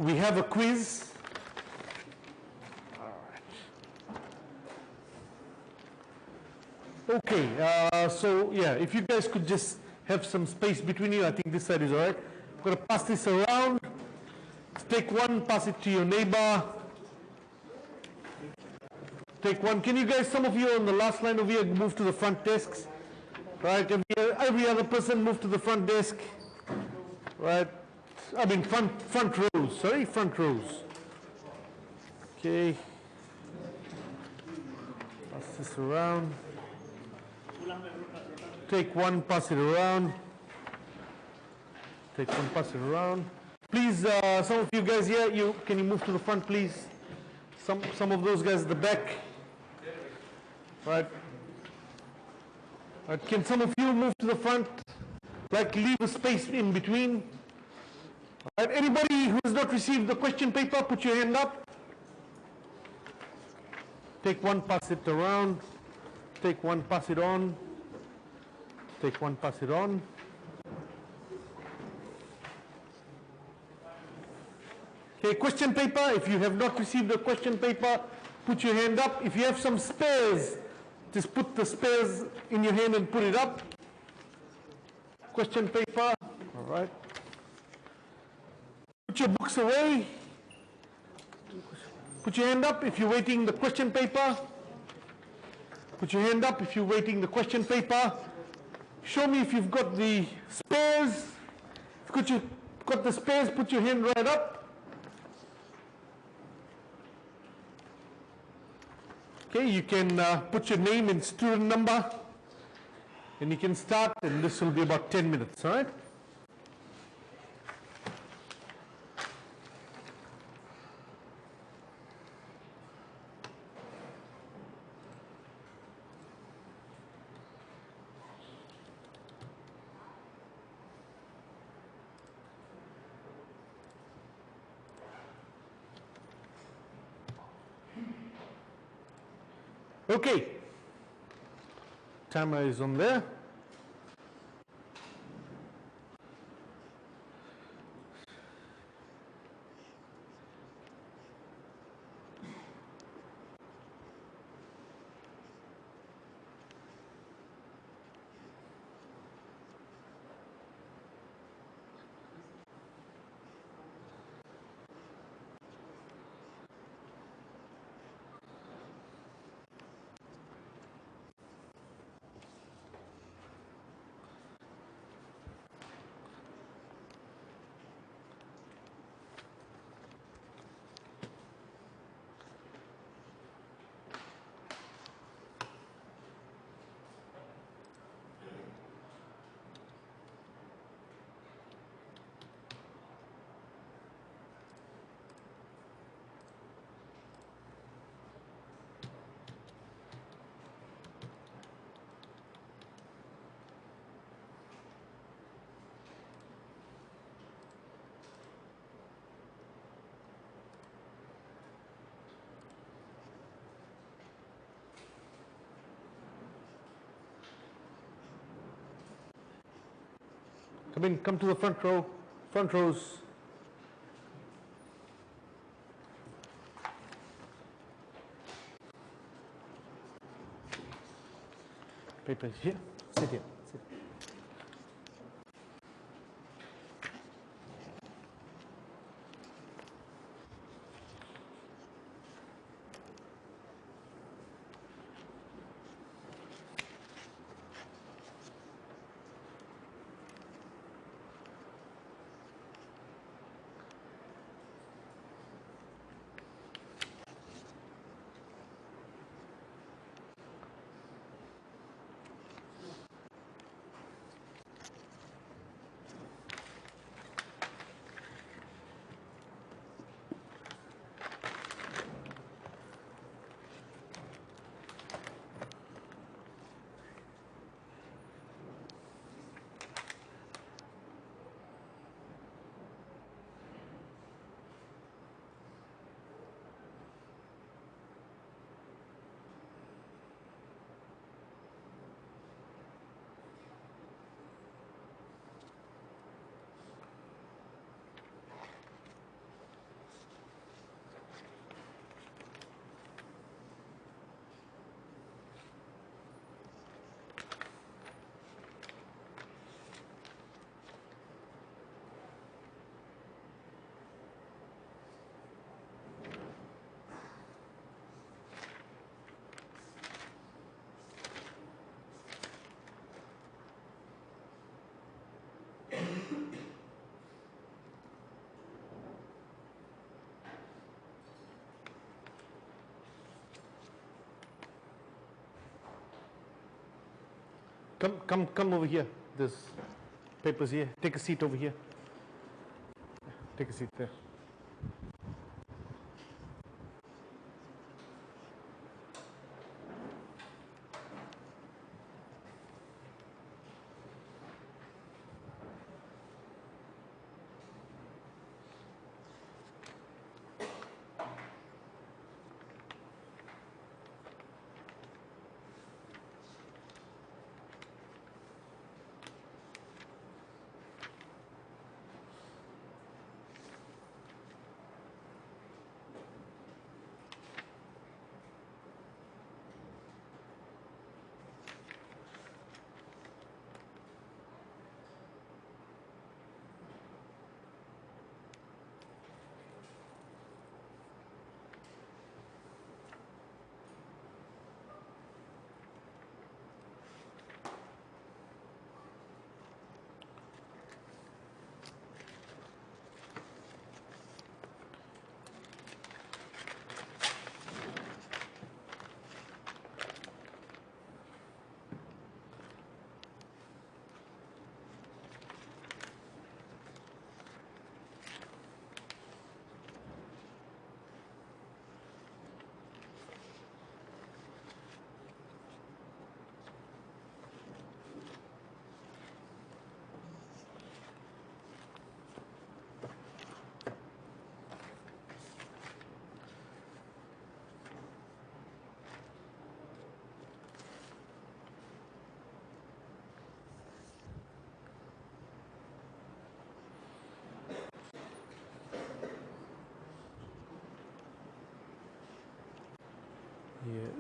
We have a quiz. Okay, so yeah, if you guys could just have some space between you, I think this side is all right. I'm going to pass this around. Take one, pass it to your neighbor. Take one. Can you guys, some of you on the last line over here, move to the front desks? Right, every other person move to the front desk. Right, I mean front rows, sorry, front rows. Okay. Pass this around. Take one, pass it around. Take one, pass it around. Please, some of you guys here, can you move to the front, please? Some of those guys at the back. Right. Can some of you move to the front? Like leave a space in between. Right. Anybody who has not received the question paper, put your hand up. Take one, pass it around. Take one, pass it on. Take one, pass it on. Okay, question paper. If you have not received the question paper, put your hand up. If you have some spares, just put the spares in your hand and put it up. Question paper. All right. Put your books away. Put your hand up if you're waiting the question paper. Put your hand up if you're waiting the question paper. Show me if you've got the spares. If you've got the spares, put your hand right up. Okay, you can put your name and student number, and you can start, and this will be about 10 minutes, all right? Okay, timer is on there. Come to the front row, front rows. Papers here, sit here, sit. Come over here. There's papers here. Take a seat over here. Take a seat there. Yes.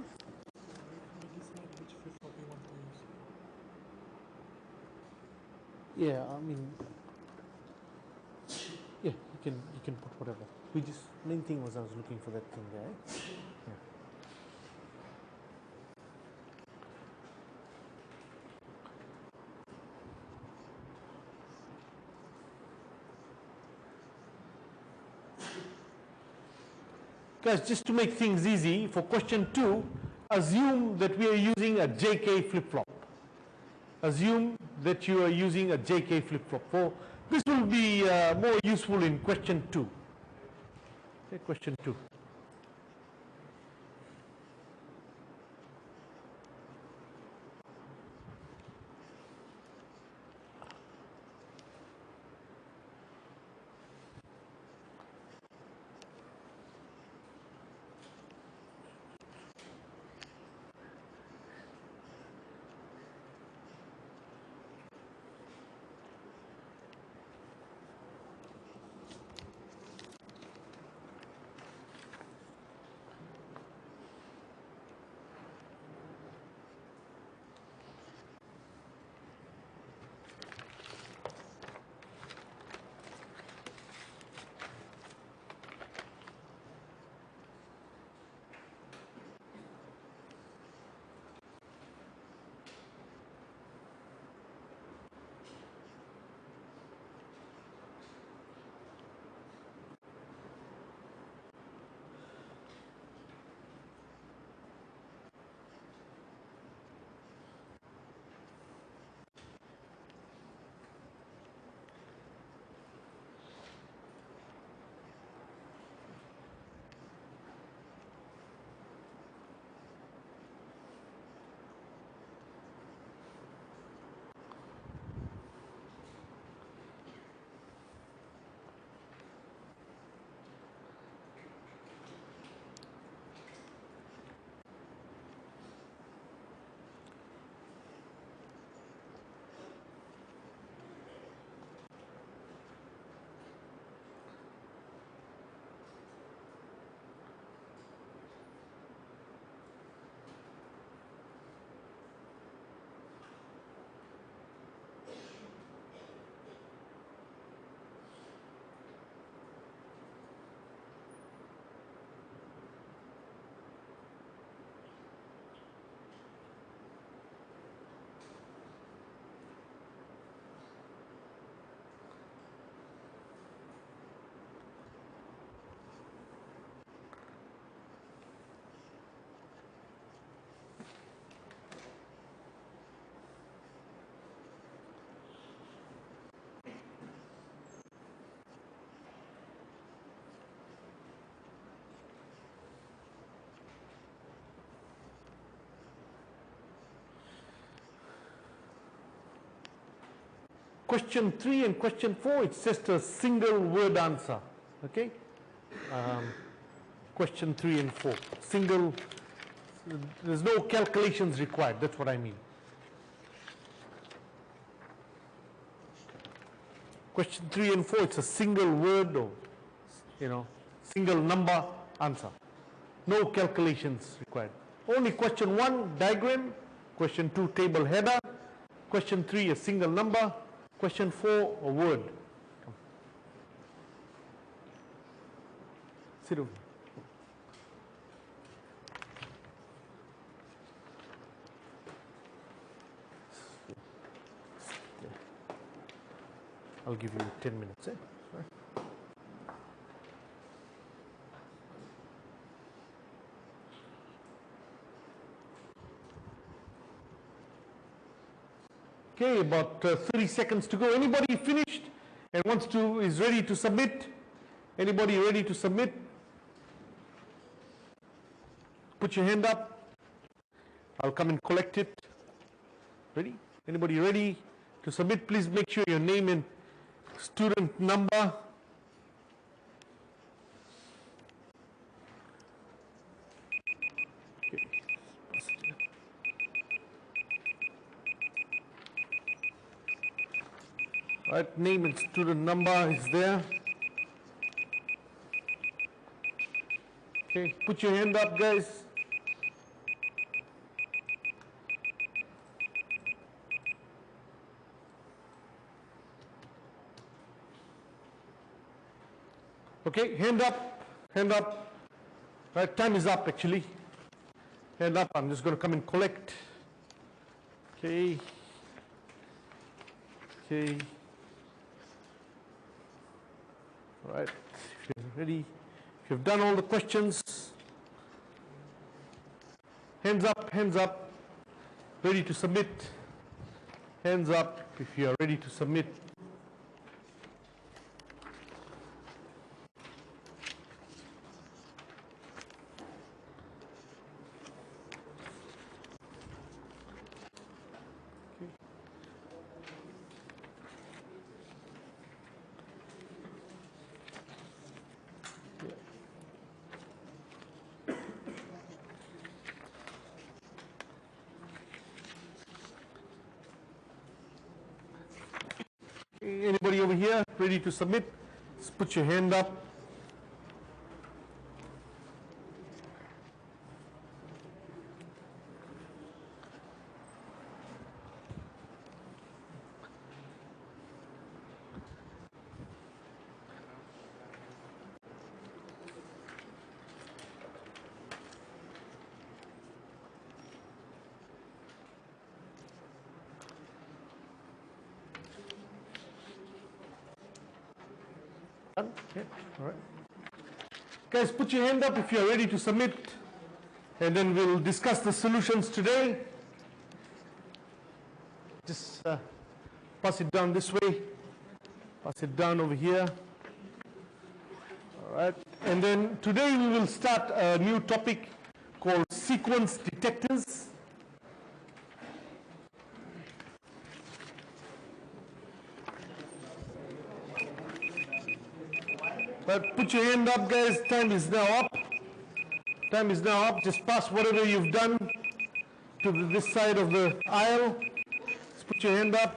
Yeah, I mean, yeah, you can put whatever. We just main thing was I was looking for that thing there. Yeah. Guys, just to make things easy, for question 2, assume that we are using a JK flip-flop. Assume that you are using a JK flip-flop. For this will be more useful in question 2. Okay, question 2. question 3 and question 4, it's just a single word answer. Okay? Question 3 and 4. Single, there's no calculations required. That's what I mean. Question 3 and 4, it's a single word or, single number answer. No calculations required. Only question 1, diagram. Question 2, table header. Question 3, a single number. Question 4, a word. Come. Sit over. I'll give you 10 minutes. Okay, about 30 seconds to go. Anybody finished and is ready to submit? Anybody ready to submit? Put your hand up. I'll come and collect it. Ready? Anybody ready to submit? Please make sure your name and student number. Right, name and student number is there. Okay, put your hand up, guys. Okay, hand up, hand up. Right, time is up actually. Hand up, I'm just going to come and collect. Okay. Okay. All right, if you're ready, if you've done all the questions, hands up, ready to submit. Hands up if you are ready to submit. Anybody over here ready to submit? Just put your hand up. Okay, all right. Guys, put your hand up if you are ready to submit, and then we'll discuss the solutions today. Just pass it down this way, pass it down over here. All right, and then today we will start a new topic called sequence detectors. But put your hand up, guys. Time is now up. Time is now up. Just pass whatever you've done to this side of the aisle. Just put your hand up.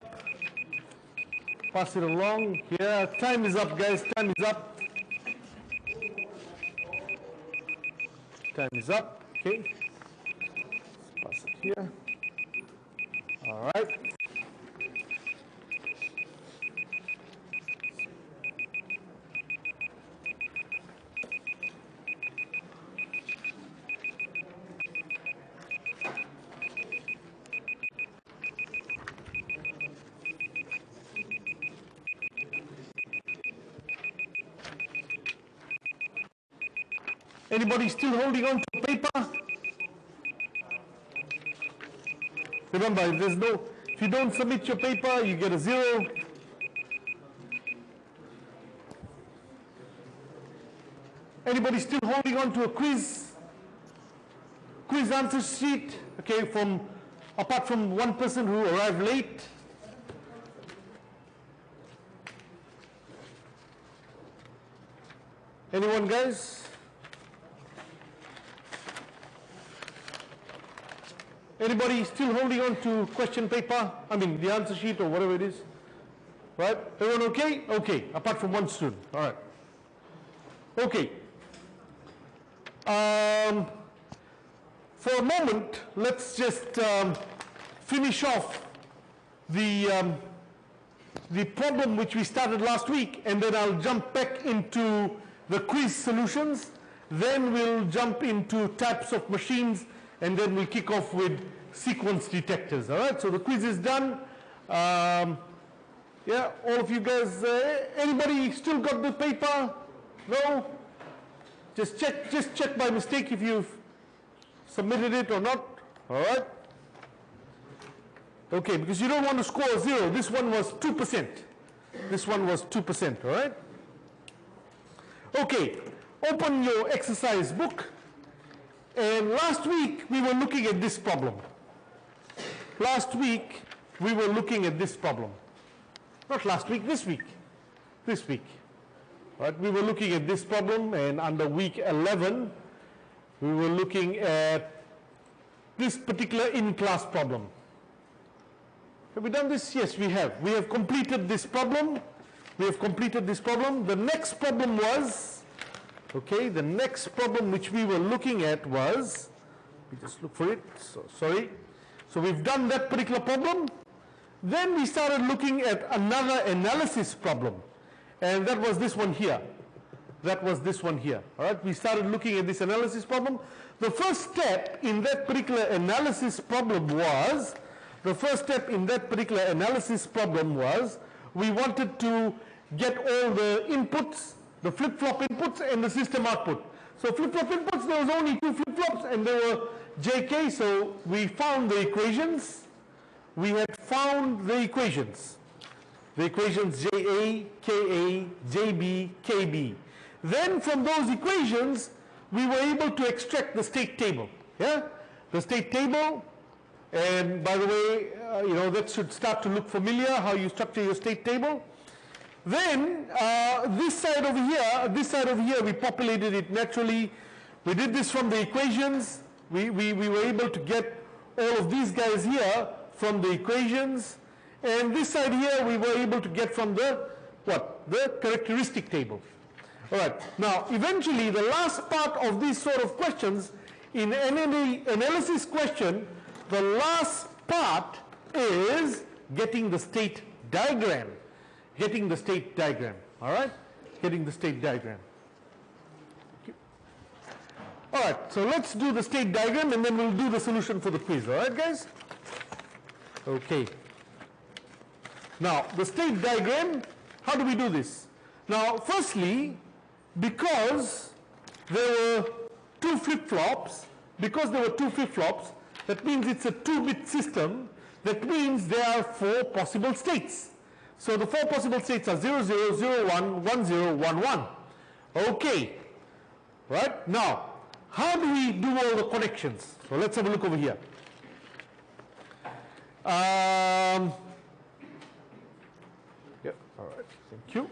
Pass it along. Yeah, time is up, guys. Time is up. Time is up. Okay. Pass it here. All right. Anybody still holding on to paper? Remember, if you don't submit your paper, you get a 0. Anybody still holding on to a quiz answer sheet? Okay, apart from one person who arrived late. Anyone, guys? Anybody still holding on to question paper? I mean, the answer sheet or whatever it is? Right? Everyone okay? Okay, apart from one student. All right. Okay. For a moment, let's just finish off the problem which we started last week, and then I'll jump back into the quiz solutions. Then we'll jump into types of machines, and then we'll kick off with sequence detectors. All right, so the quiz is done. Yeah, all of you guys, anybody still got the paper? No? Just check by mistake if you've submitted it or not. All right? Okay, because you don't want to score 0. This one was 2%. This one was 2%, all right? Okay, open your exercise book. And last week, we were looking at this problem. Last week, we were looking at this problem. Not last week, this week. This week. Right, we were looking at this problem, and under week 11, we were looking at this particular in-class problem. Have we done this? Yes, we have. We have completed this problem. We have completed this problem. The next problem was, okay, the next problem which we were looking at was, let me just look for it, sorry. So we've done that particular problem. Then we started looking at another analysis problem. And that was this one here. That was this one here. All right, we started looking at this analysis problem. The first step in that particular analysis problem was, we wanted to get all the inputs, the flip-flop inputs and the system output. So flip-flop inputs, there was only 2 flip-flops and they were JK, so we found the equations. We had found the equations. The equations JA, KA, JB, KB. Then from those equations, we were able to extract the state table. Yeah? The state table, and by the way, that should start to look familiar, how you structure your state table. Then this side over here, we populated it naturally. We did this from the equations. We were able to get all of these guys here from the equations. And this side here, we were able to get from the, the characteristic table. All right. Now, eventually, the last part of these sort of questions, in any analysis question, the last part is getting the state diagram. Getting the state diagram. All right? Getting the state diagram. Okay. All right. So let's do the state diagram, and then we'll do the solution for the quiz. All right, guys? Okay. Now, the state diagram, how do we do this? Now, firstly, because there were 2 flip-flops, that means it's a 2-bit system. That means there are 4 possible states. So the 4 possible states are 0, 0, 0, 1, 1, 0, 1, 1. Okay. Right? Now, how do we do all the connections? So let's have a look over here. Yep, all right, thank you.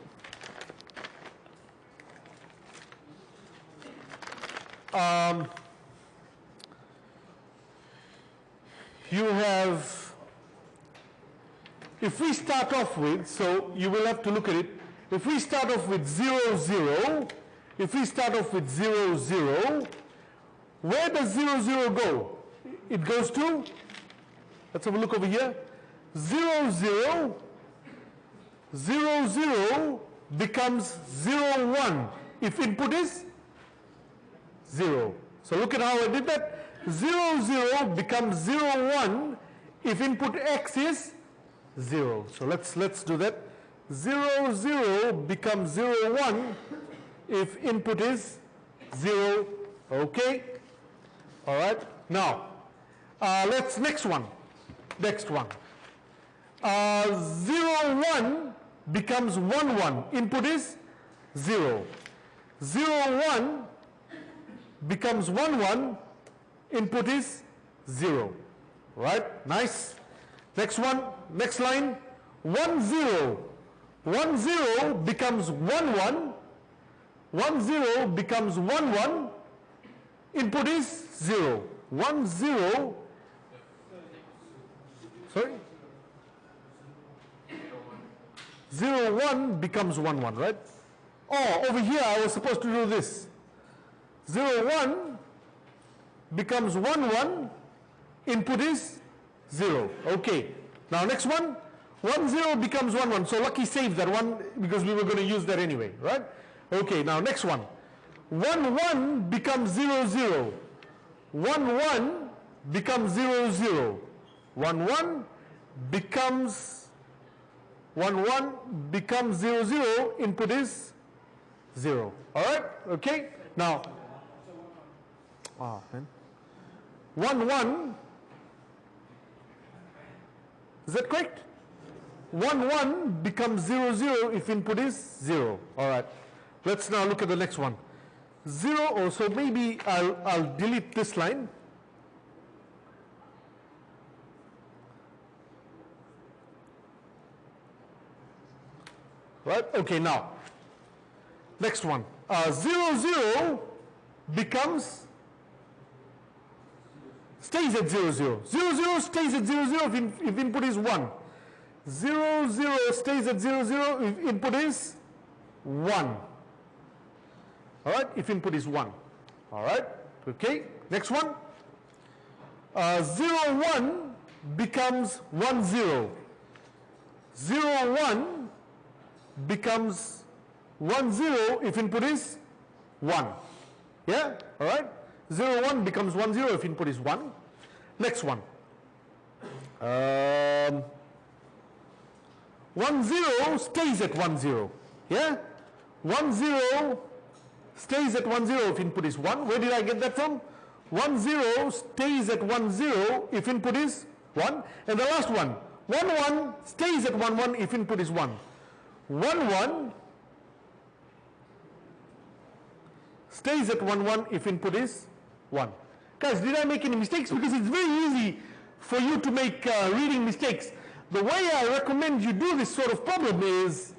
You have, if we start off with, so you will have to look at it, if we start off with 0, 0, where does 0, 0 go? It goes to, let's have a look over here, 0, 0, 0, 0 becomes 0, 1 if input is 0. So look at how I did that. 0, 0 becomes 0, 1 if input x is 0. So let's do that. 0, 0 becomes 0, 1 if input is 0. Okay. All right. Now, let's next one. 0, 1 becomes 1, 1. Input is 0. 0, 1 becomes 1, 1. Input is 0. Right? Nice. Next one, next line. 1, 0. 1, 0 becomes 1, 1. 1 0 becomes 1 1, input is 0. 1 0, sorry? 0 1 becomes 1 1, right? Oh, over here I was supposed to do this. 0 1 becomes 1 1, input is 0. Okay. Now next one, 1 0 becomes 1 1. So Lucky saved that one because we were going to use that anyway, right? Okay, now next one. 1 1 becomes 0 0. 1 1 becomes 0 0. 1 1 becomes 1 1 becomes 0 0, input is 0. Alright? Okay? Now, 1 1, is that correct? 1 1 becomes 0 0 if input is 0. Alright. Let's now look at the next one. 0, oh, so maybe I'll delete this line. Right? Okay, now, next one. 0 0 becomes, stays at 0 0. 0 0 stays at 0 0 if input is 1. 0 0 stays at 0 0 if input is 1. Alright, if input is 1. Alright, okay. Next one. 0 1 becomes 1 0. 0 1 becomes 1 0 if input is 1. Yeah? Alright? 0 1 becomes 1 0 if input is 1. Next one. 1 0 stays at 1 0. Yeah? 1 0 stays at 1 0 if input is 1. Where did I get that from? 1 0 stays at 1 0 if input is 1. And the last one. 1 1 stays at 1 1 if input is 1. 1 1 stays at 1 1 if input is 1. Guys, did I make any mistakes? Because it's very easy for you to make reading mistakes. The way I recommend you do this sort of problem is,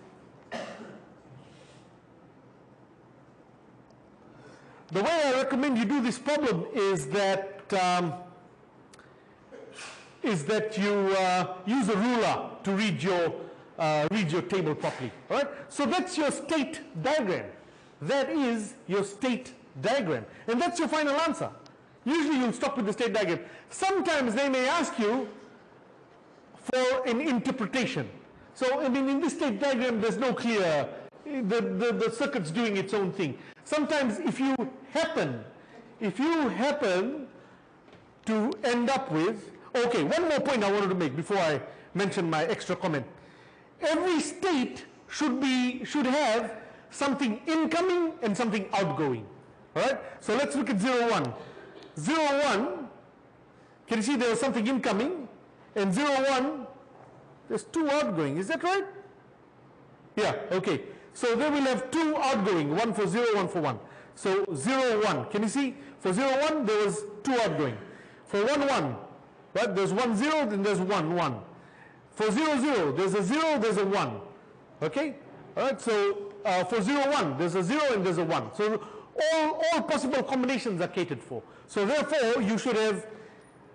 you use a ruler to read your table properly. All right? So that's your state diagram. That is your state diagram. And that's your final answer. Usually you'll stop with the state diagram. Sometimes they may ask you for an interpretation. So, I mean, in this state diagram, there's no clear, the circuit's doing its own thing. Sometimes if you happen to end up with, okay, one more point I wanted to make before I mention my extra comment. Every state should have something incoming and something outgoing. All right? So let's look at 0 1. 0 1, can you see there was something incoming? And 0 1, there's 2 outgoing. Is that right? Yeah, okay. So there we'll have 2 outgoing, one for 0, one for 1. So 0 1, can you see? For 0 1, there was 2 outgoing. For 1 1, right, there's 1 0, then there's 1 1. For 0 0, there's a 0, there's a 1. Okay? All right, so for 0 1, there's a 0 and there's a 1. So all possible combinations are catered for. So therefore, you should have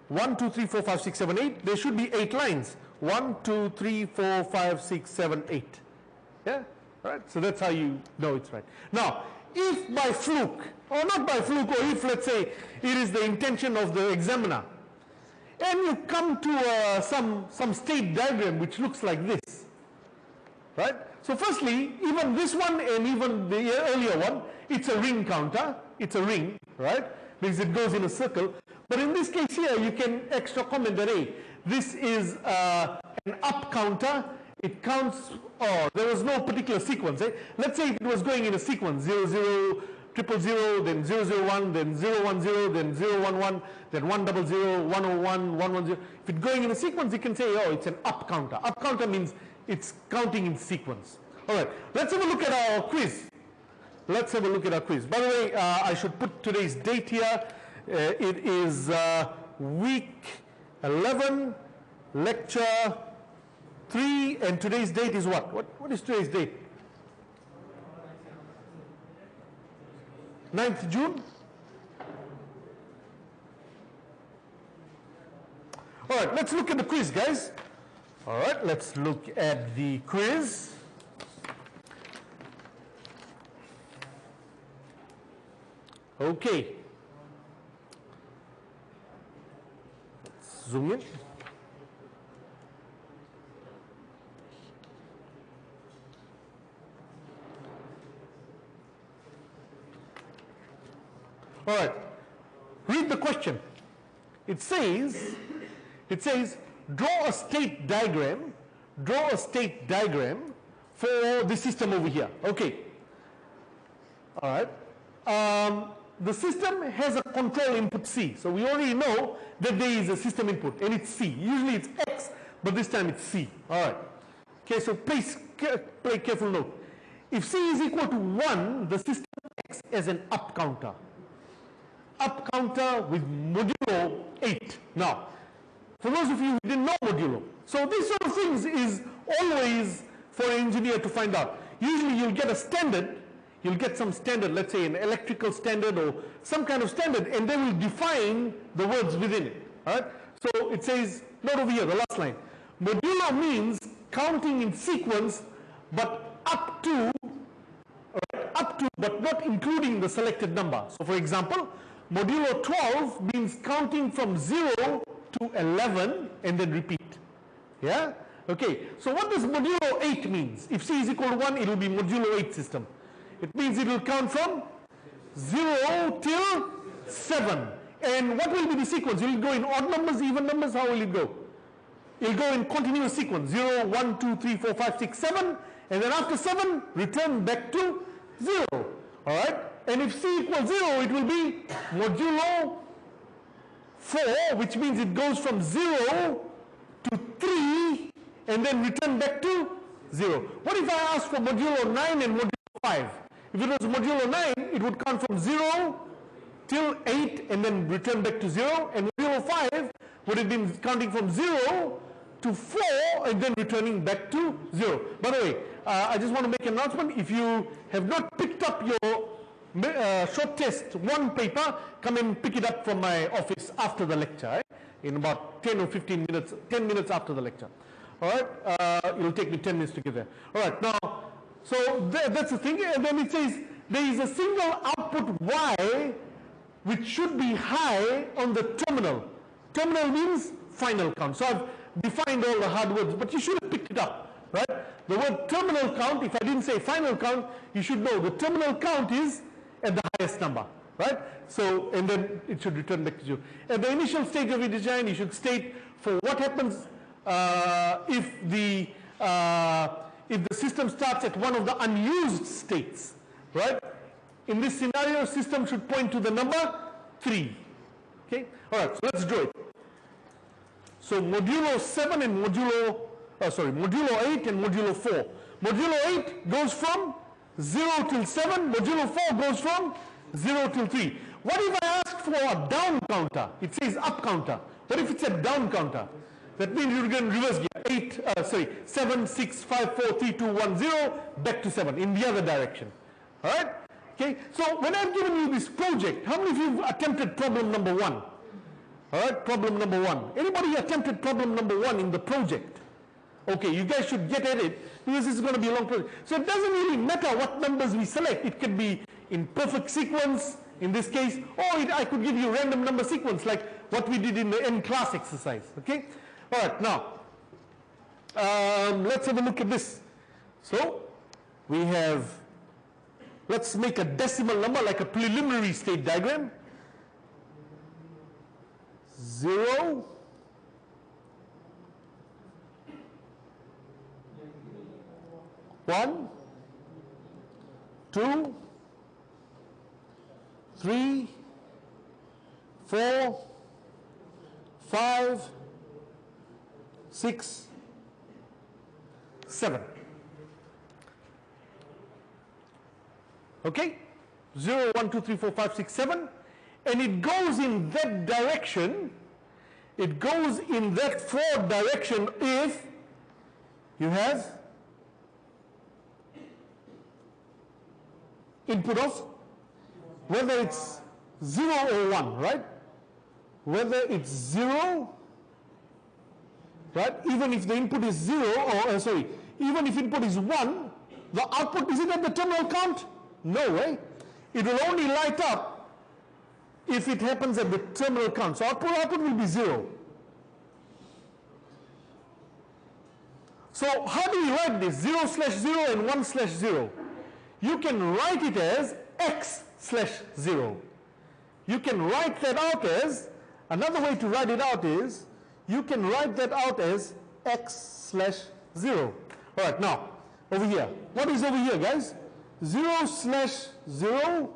1, 2, 3, 4, 5, 6, 7, 8. There should be 8 lines. 1, 2, 3, 4, 5, 6, 7, 8. Yeah? All right? So that's how you know it's right. Now, if by fluke, or not by fluke, or if, let's say, it is the intention of the examiner, and you come to some state diagram which looks like this, right? So firstly, even this one and even the earlier one, it's a ring counter. It's a ring, right? Because it goes in a circle. But in this case here, you can extra comment that, hey, this is an up counter. It counts, oh, there was no particular sequence. Eh? Let's say it was going in a sequence, 0, 0, 0, 0, then 0, 0, 1, then 0, 1, 0, then 0, 1, 1, then 1, 0, 0, 1, 0, 1, 1, 1, 0. If it's going in a sequence, you can say, oh, it's an up counter. Up counter means it's counting in sequence. All right, let's have a look at our quiz. Let's have a look at our quiz. By the way, I should put today's date here. It is week 11, lecture 3, and today's date is what? What is today's date? 9th June. All right, let's look at the quiz, guys. All right, let's look at the quiz. Okay. Let's zoom in. All right, read the question. It says, draw a state diagram for the system over here. Okay. All right. The system has a control input C. So we already know that there is a system input and it's C. Usually it's X, but this time it's C. All right. Okay, so please play careful note. If C is equal to 1, the system acts as an up counter. Up counter with modulo 8. Now, for those of you who didn't know modulo, so these sort of things is always for an engineer to find out. Usually you'll get a standard, you'll get some standard, let's say an electrical standard or some kind of standard, and they will define the words within it. All right? So it says, note over here, the last line. Modulo means counting in sequence, but up to, but not including the selected number. So for example, modulo 12 means counting from 0 to 11 and then repeat. Yeah? Okay, so what does modulo 8 means? If C is equal to 1, it will be modulo 8 system. It means it will count from 0 till 7. And what will be the sequence? Will it go in odd numbers, even numbers? How will it go? It will go in continuous sequence. 0, 1, 2, 3, 4, 5, 6, 7. And then after 7, return back to 0. Alright? And if C equals 0, it will be modulo 4, which means it goes from 0 to 3 and then return back to 0. What if I ask for modulo 9 and modulo 5? If it was modulo 9, it would count from 0 till 8 and then return back to 0. And modulo 5 would have been counting from 0 to 4 and then returning back to 0. By the way, I just want to make an announcement. If you have not picked up your short test 1 paper, come and pick it up from my office after the lecture, in about 10 or 15 minutes, 10 minutes after the lecture. All right, it will take me 10 minutes to get there. All right, now, so that's the thing, and then it says there is a single output Y which should be high on the terminal. Terminal means final count. So I've defined all the hard words, but you should have picked it up, right? The word terminal count, if I didn't say final count, you should know the terminal count is at the highest number, right? So, and then it should return back to 0. At the initial stage of your design, you should state for what happens if the system starts at one of the unused states, right? In this scenario, system should point to the number 3. Okay? All right, so let's draw it. So modulo 7 and modulo 8 and modulo 4. Modulo 8 goes from 0 till 7, modulo 4 goes from 0 till 3. What if I ask for a down counter? It says up counter. What if it's a down counter? That means you're going to reverse gear. 7, 6, 5, 4, 3, 2, 1, 0, back to 7 in the other direction. All right? Okay, so when I've given you this project, how many of you have attempted problem number 1? All right, problem number 1. Anybody attempted problem number 1 in the project? Okay, you guys should get at it because this is going to be a long project. So it doesn't really matter what numbers we select. It could be in perfect sequence in this case, or I could give you a random number sequence like what we did in the end class exercise. Okay? All right, now let's have a look at this. So we have, let's make a decimal number like a preliminary state diagram. 0, 1, 2, 3, 4, 5, 6, 7. Okay? 0, 1, 2, 3, 4, 5, 6, 7. And it goes in that direction. It goes in that forward direction if you have input of whether it's 0 or 1, right? Whether it's 0, right? Even if the input is 0, or even if input is 1, the output, is it at the terminal count? No way. It will only light up if it happens at the terminal count. So output will be 0. So how do we write this? 0/0 and 1/0. You can write it as x/0. You can write that out as, another way to write it out is, you can write that out as x/0. All right, now, over here. What is over here, guys? 0/0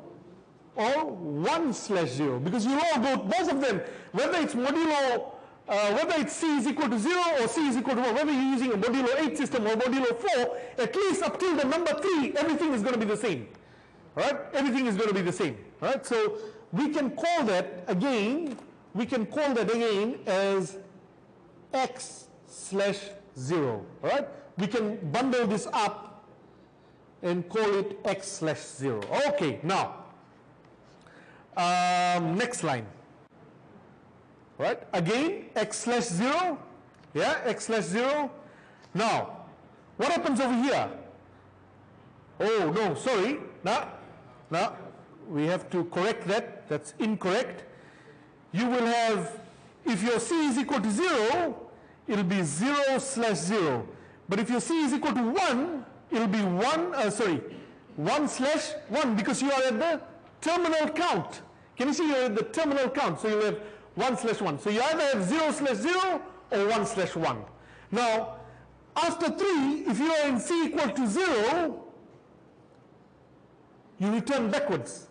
or 1/0, because you all go, both of them, whether it's modulo, whether it's c is equal to 0 or c is equal to 1, whether you're using a modulo 8 system or modulo 4, at least up till the number 3, everything is going to be the same. All right? Everything is going to be the same. All right? So we can call that again, as x/0. All right? We can bundle this up and call it x/0. Okay, now, next line. Right? Again, x/0. Yeah, x/0. Now, what happens over here? Oh, no, sorry. Now, we have to correct that. That's incorrect. You will have, if your c is equal to 0, it'll be 0/0. But if your c is equal to 1, it'll be 1/1, because you are at the terminal count. Can you see you're at the terminal count? So you have 1/1. So you either have 0/0 or 1/1. Now, after 3, if you are in c equal to 0, you return backwards,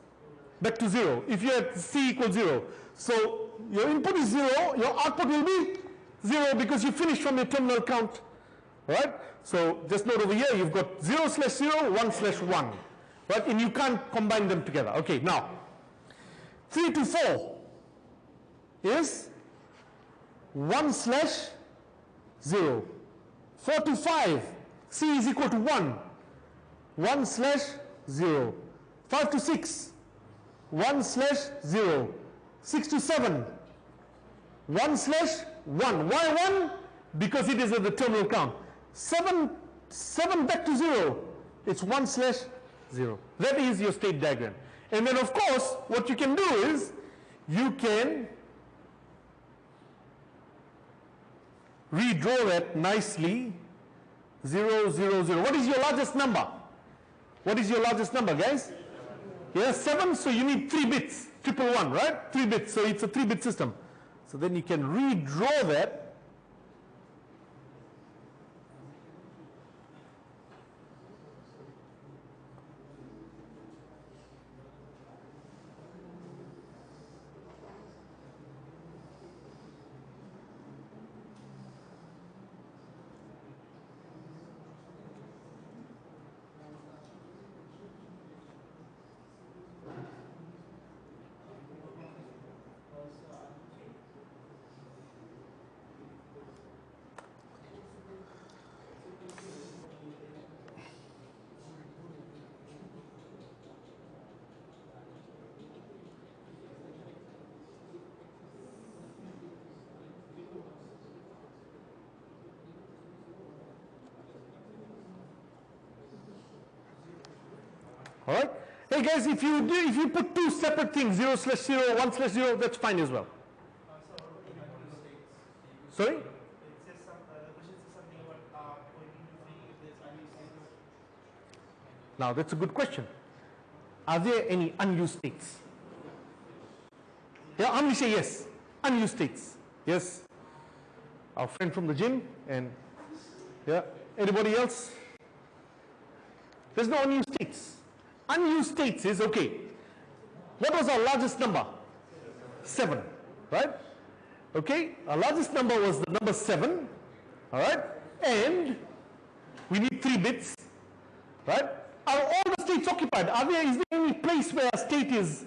back to 0, if you have c equals 0. So your input is 0, your output will be 0 because you finished from your terminal count. Right? So just note over here, you've got 0/0, 1/1. Right? And you can't combine them together. Okay, now, 3 to 4 is 1/0. 4 to 5, c is equal to 1, 1/0. 5 to 6, 1/0. 6 to 7, 1/1. Why 1? Because it is at the terminal count. 7 back to 0, it's 1/0. That is your state diagram. And then, of course, what you can do is, you can redraw that nicely. 0, 0, 0. What is your largest number? What is your largest number, guys? Yeah, 7, so you need 3 bits. 111, right? 3 bits, so it's a 3-bit system. So then you can redraw that. All right? Hey guys, if you put 2 separate things, 0/0, 1/0, that's fine as well. Sorry? It says something about pointing to 3 if there's unused states. Now that's a good question. Are there any unused states? Yeah, how many say yes? Unused states. Yes. Our friend from the gym, and yeah. Anybody else? There's no unused states. Unused states is, okay, what was our largest number? 7, right? Okay, our largest number was the number 7, all right? And we need 3 bits, right? Are all the states occupied? Is there any place where a state is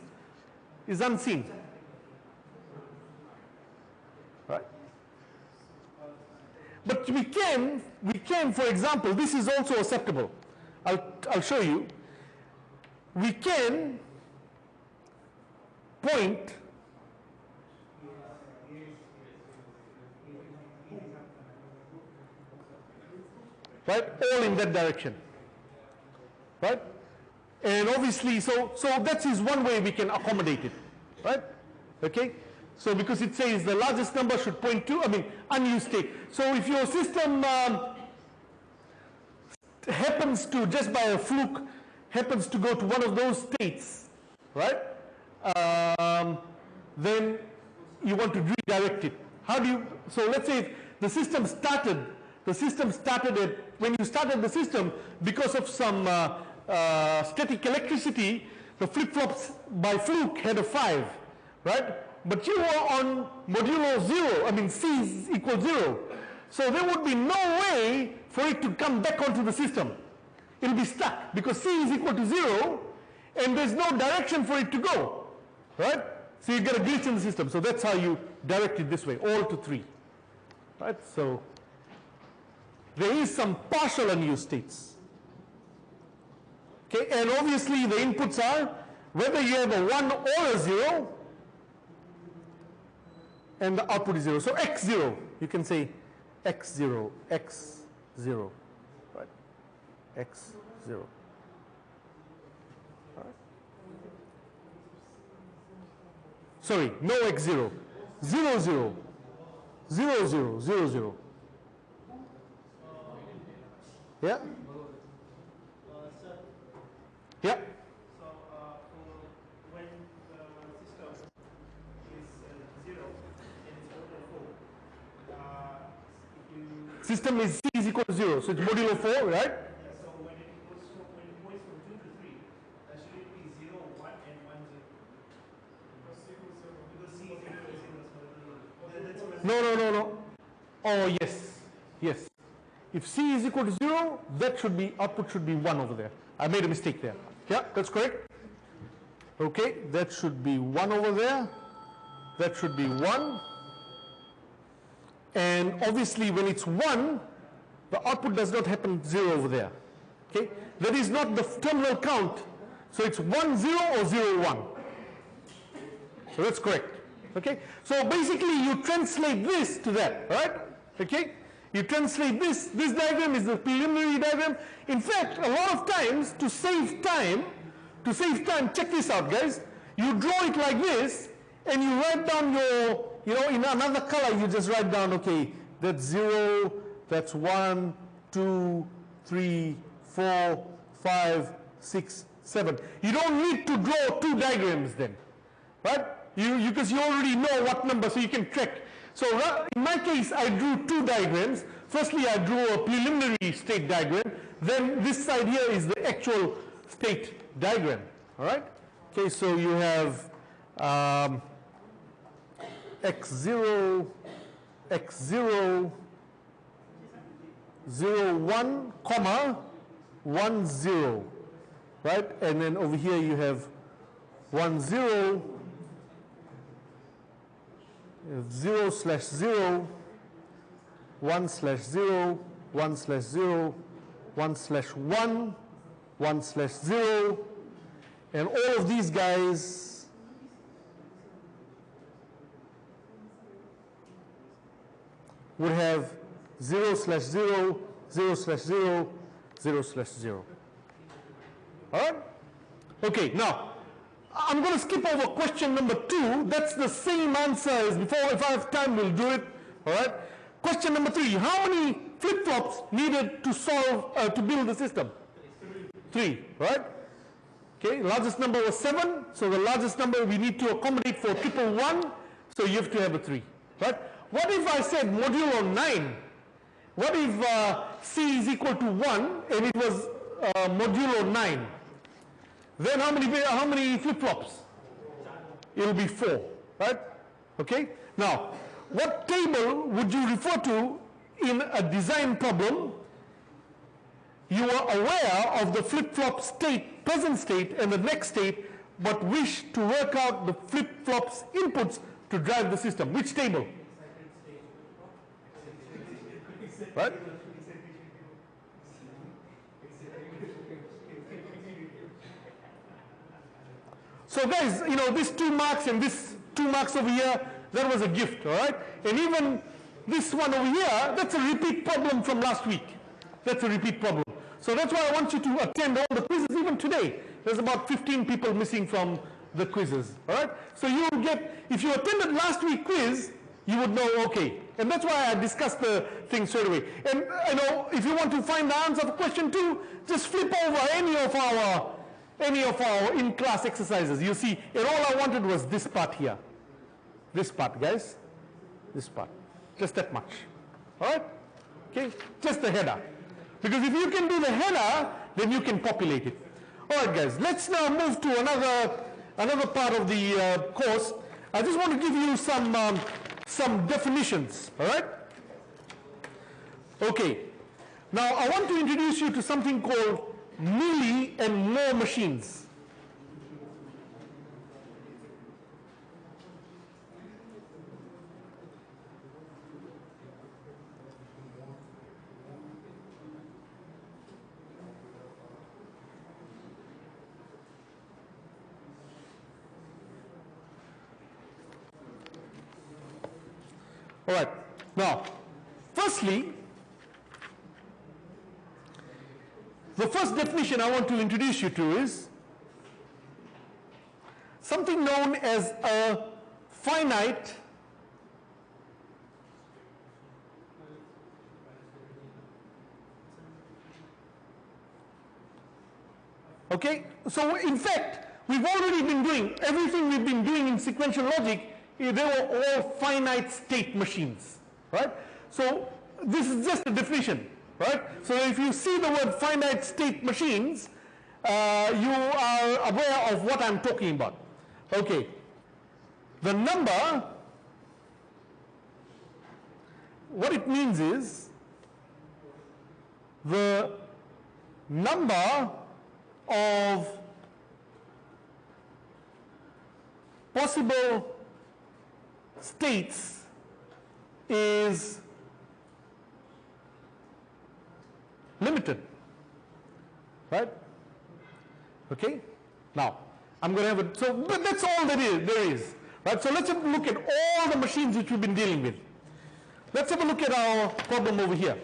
unseen? Right? But we can, for example, this is also acceptable. I'll show you. We can point right, all in that direction, right? And obviously, so that is one way we can accommodate it, right? Okay, so because it says the largest number should point to, I mean, unused state. So if your system happens to, just by a fluke, happens to go to one of those states, right? Then you want to redirect it. How do you, so let's say the system started at, when you started the system, because of some static electricity, the flip-flops by fluke had a 5, right? But you were on modulo 0, I mean C is equal 0. So there would be no way for it to come back onto the system. It'll be stuck because C is equal to 0 and there's no direction for it to go, right? So you get a glitch in the system. So that's how you direct it this way, all to 3, right? So there is some partial unused states. Okay, and obviously the inputs are whether you have a 1 or a 0, and the output is 0. So x0, you can say x0, x0, right? x0. All right. Sorry, no x0. 0, 0, 0, 0, 0, 0. Yeah? Sir, Yeah? so when the system is 0 and it's modulo 4, if you System is C is equal to 0, so it's modulo 4, right? so when it goes when it points from 2 to 3, should it be 0, 1 and 1 0? Because C is equal to 0, that's what No, no, no, no. Oh, yes. Yes. If C is equal to 0, that should be, output should be 1 over there. I made a mistake there. Yeah, that's correct. Okay, that should be 1 over there. That should be 1. And obviously when it's 1, the output does not happen 0 over there. Okay, that is not the terminal count. So it's 1 0 or 0 1. So that's correct. Okay, so basically you translate this to that, right? Okay, you translate this diagram is the preliminary diagram. In fact, a lot of times to save time, check this out, guys. You draw it like this and you write down your, in another color, you just write down, okay, that's 0, that's 1, 2, 3, 4, 5, 6, 7. You don't need to draw 2 diagrams then, right? Because you already know what number, so you can track. So in my case, I drew 2 diagrams. Firstly, I drew a preliminary state diagram. Then this side here is the actual state diagram. All right? Okay, so you have x0, x0, 0, 1, comma, 1, 0. Right? And then over here you have 1, 0, 0 slash 0, 1 slash 0, 1 slash 0, 1 slash 1, 1 slash 0, and all of these guys would have 0 slash 0, 0 slash 0, 0 slash 0. All right? Okay, now I'm going to skip over question number 2. That's the same answer as before. If I have time, we'll do it. All right? Question number 3. How many flip-flops needed to solve, to build the system? 3, right? Okay, largest number was 7. So the largest number we need to accommodate for 111. So you have to have a 3, right? What if I said modulo 9? What if C is equal to 1 and it was modulo 9? Then how many flip-flops? It will be 4, right? Okay? Now, what table would you refer to in a design problem? You are aware of the flip-flop state, present state, and the next state, but wish to work out the flip-flops inputs to drive the system. Which table? Right? So guys, you know, this 2 marks and this 2 marks over here, that was a gift, all right? And even this one over here, that's a repeat problem from last week. That's a repeat problem. So that's why I want you to attend all the quizzes, even today. There's about 15 people missing from the quizzes, all right? So you will get, if you attended last week's quiz, you would know, okay. And that's why I discussed the thing straight away. And you know, if you want to find the answer for question 2, just flip over any of our in-class exercises. You see, and all I wanted was this part here. This part, guys. This part. Just that much. All right? Okay? Just the header. Because if you can do the header, then you can populate it. All right, guys. Let's now move to another part of the course. I just want to give you some definitions. All right? Okay. Now, I want to introduce you to something called milli and more machines. All right. Now, firstly, the first definition I want to introduce you to is something known as a finite okay? So in fact, we've already been doing, everything we've been doing in sequential logic, they were all finite state machines, right? So this is just a definition, right? So if you see the word finite state machines, you are aware of what I'm talking about. Okay. The number, what it means is the number of possible states is limited, right? Okay. Now I'm going to have a, so but that's all there is, right? So let's have a look at all the machines which we've been dealing with. Let's have a look at our problem over here.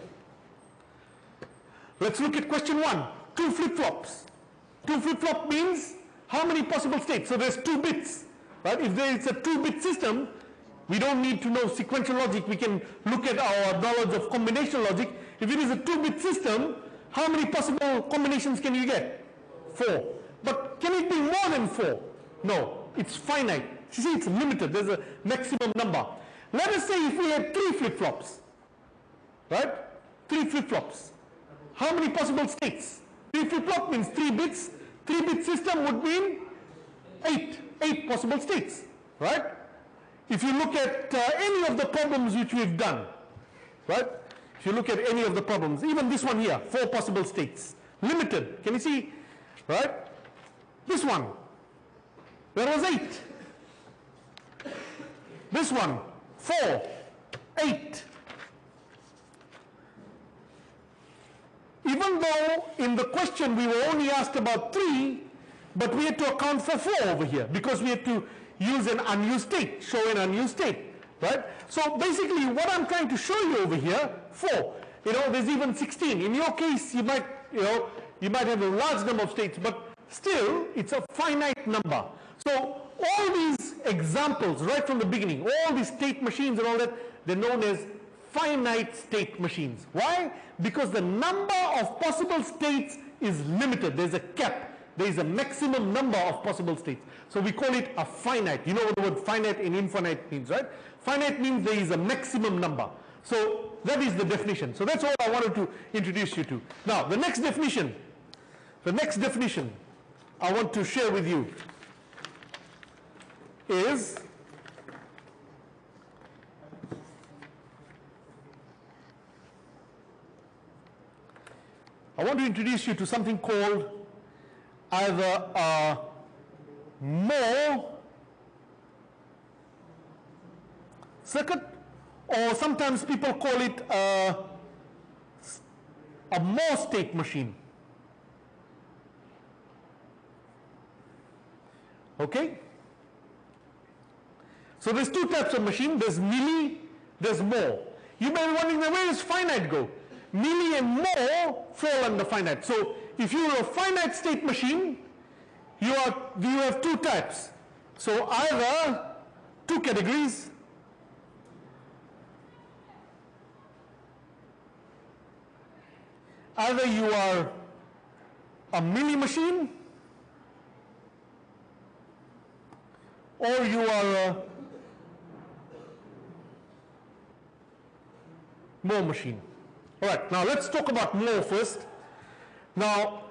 Let's look at question 1. 2 flip-flops. 2 flip-flop means how many possible states? So there's 2 bits, right? If there is a 2-bit system, we don't need to know sequential logic. We can look at our knowledge of combinational logic. If it is a 2-bit system, how many possible combinations can you get? 4. But can it be more than 4? No, it's finite. You see, it's limited. There's a maximum number. Let us say if we had 3 flip-flops, right? 3 flip-flops. How many possible states? 3 flip-flop means 3 bits. 3-bit system would mean 8 possible states, right? If you look at any of the problems which we've done, right? If you look at any of the problems, even this one here, 4 possible states, limited. Can you see, right? This one, there was 8. This one, 4, 8. Even though in the question we were only asked about 3, but we had to account for 4 over here because we had to use an unused state, show an unused state, right? So basically what I'm trying to show you over here, 4. You know, there's even 16. In your case, you might have a large number of states, but still it's a finite number. So all these examples right from the beginning, all these state machines and all that, they're known as finite state machines. Why? Because the number of possible states is limited. There's a cap. There is a maximum number of possible states. So we call it a finite. You know what the word finite and infinite means, right? Finite means there is a maximum number. So that is the definition. So that's all I wanted to introduce you to. Now, the next definition I want to share with you is I want to introduce you to something called either a Moore circuit, or sometimes people call it a Moore state machine. Okay? So there's two types of machine. There's milli, there's more. You may be wondering, where does finite go? Milli and more fall under finite. So if you're a finite state machine, you have two types. So either two categories. Either you are a milli machine, or you are a more machine. All right, now let's talk about more first. Now,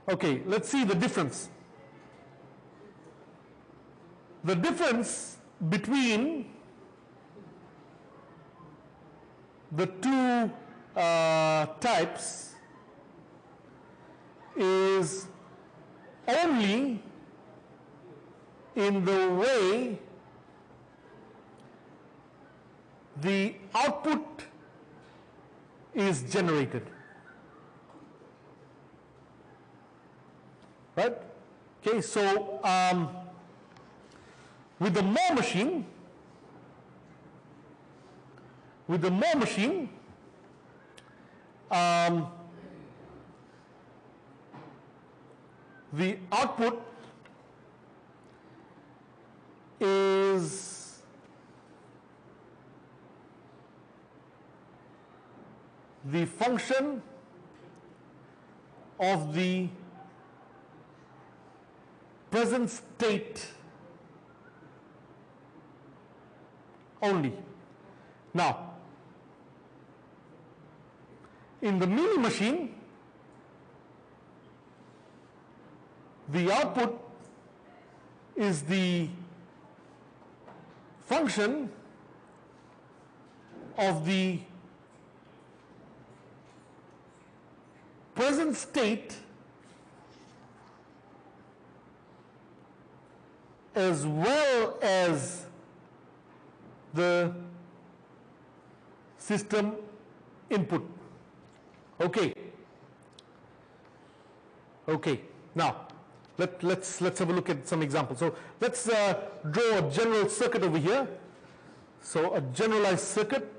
okay, let's see the difference. The difference between the two types is only in the way the output is generated. Right? Okay, so with the more machine, the output is the function of the present state only. Now, in the milli machine, the output is the function of the present state as well as the system input. Okay. Okay. Now, let's have a look at some examples. So let's draw a general circuit over here. So a generalized circuit.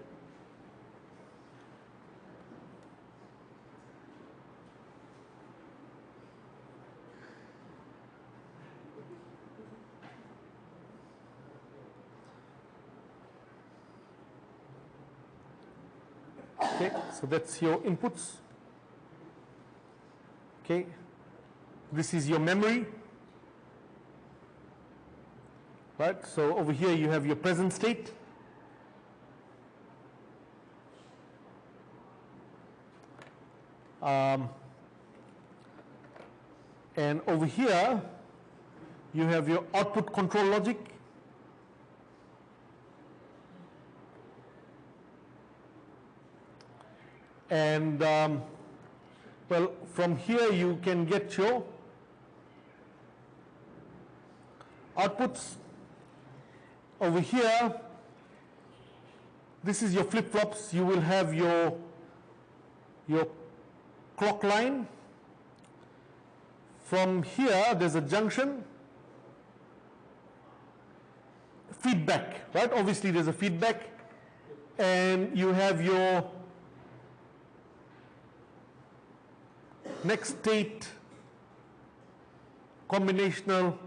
Okay, so that's your inputs. Okay, this is your memory. Right, so over here you have your present state. And over here you have your output control logic. And well, from here you can get your outputs. Over here, this is your flip-flops. You will have your clock line. From here, there's a junction. Feedback, right? Obviously, there's a feedback. And you have your next state combinational